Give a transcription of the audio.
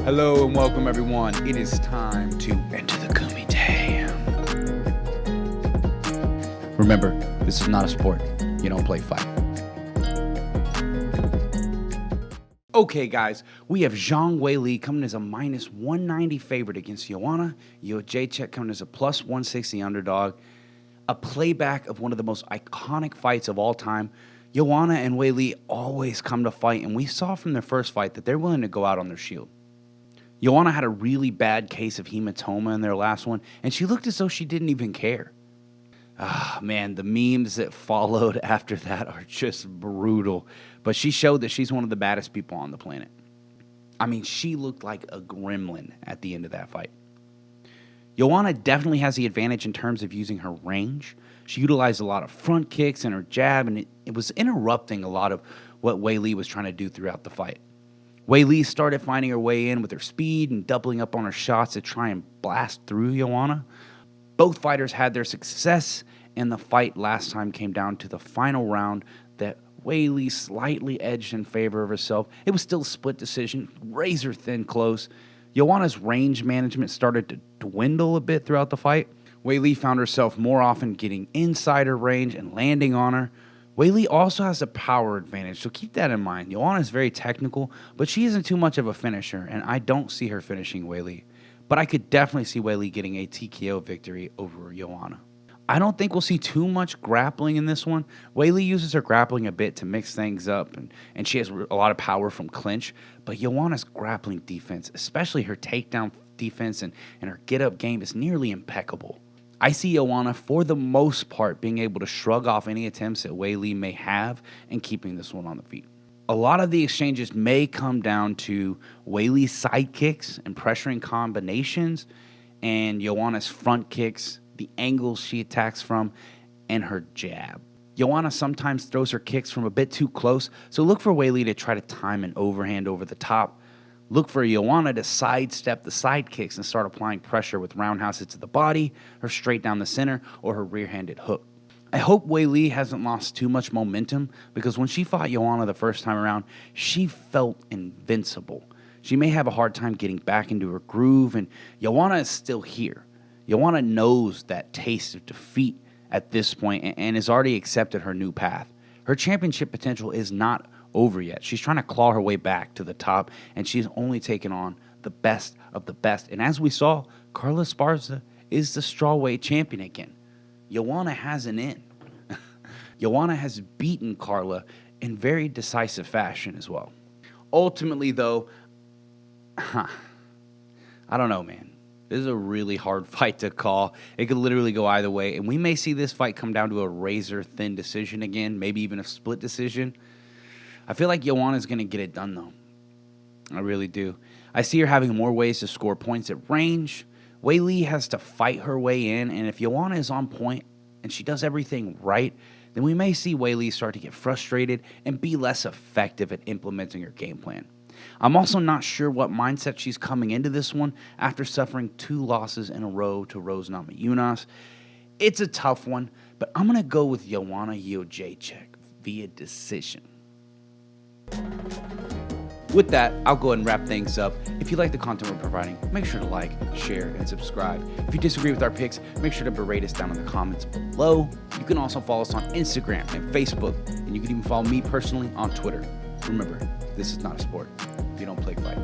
Hello and welcome everyone. It is time to enter the kumite. Remember, this is not a sport. You don't play fight. Okay guys, we have Zhang Weili coming as a minus 190 favorite against Joanna. Jedrzejczyk coming as a plus 160 underdog. A playback of one of the most iconic fights of all time. Joanna and Weili always come to fight, and we saw from their first fight that they're willing to go out on their shield. Joanna had a really bad case of hematoma in their last one, and she looked as though she didn't even care. Man, the memes that followed after that are just brutal. But she showed that she's one of the baddest people on the planet. I mean, she looked like a gremlin at the end of that fight. Joanna definitely has the advantage in terms of using her range. She utilized a lot of front kicks and her jab, and it was interrupting a lot of what Weili was trying to do throughout the fight. Weili started finding her way in with her speed and doubling up on her shots to try and blast through Joanna. Both fighters had their success, and the fight last time came down to the final round that Weili slightly edged in favor of herself. It was still a split decision, razor thin close. Joanna's range management started to dwindle a bit throughout the fight. Weili found herself more often getting inside her range and landing on her. Weili also has a power advantage, so keep that in mind. Joanna is very technical, but she isn't too much of a finisher, and I don't see her finishing Weili. But I could definitely see Weili getting a TKO victory over Joanna. I don't think we'll see too much grappling in this one. Weili uses her grappling a bit to mix things up, and she has a lot of power from clinch. But Joanna's grappling defense, especially her takedown defense and her get-up game, is nearly impeccable. I see Joanna, for the most part, being able to shrug off any attempts that Weili may have and keeping this one on the feet. A lot of the exchanges may come down to Weili's side kicks and pressuring combinations, and Joanna's front kicks, the angles she attacks from, and her jab. Joanna sometimes throws her kicks from a bit too close, so look for Weili to try to time an overhand over the top. Look for Joanna to sidestep the side kicks and start applying pressure with roundhouses to the body, or straight down the center, or her rear-handed hook. I hope Weili hasn't lost too much momentum, because when she fought Joanna the first time around, she felt invincible. She may have a hard time getting back into her groove, and Joanna is still here. Joanna knows that taste of defeat at this point and has already accepted her new path. Her championship potential is not over yet. She's trying to claw her way back to the top, and she's only taken on the best of the best. And as we saw, Carla Esparza is the strawweight champion again. Joanna has an in. Joanna has beaten Carla in very decisive fashion as well. Ultimately, though, I don't know, man. This is a really hard fight to call. It could literally go either way, and we may see this fight come down to a razor-thin decision again, maybe even a split decision. I feel like Joanna's going to get it done, though. I really do. I see her having more ways to score points at range. Weili has to fight her way in, and if Joanna is on point and she does everything right, then we may see Weili start to get frustrated and be less effective at implementing her game plan. I'm also not sure what mindset she's coming into this one after suffering 2 losses in a row to Rose Namajunas. It's a tough one, but I'm going to go with Joanna Jedrzejczyk via decision. With that, I'll go ahead and wrap things up. If you like the content we're providing, make sure to like, share, and subscribe. If you disagree with our picks, make sure to berate us down in the comments below. You can also follow us on Instagram and Facebook, and you can even follow me personally on Twitter. Remember, this is not a sport. You don't play fight.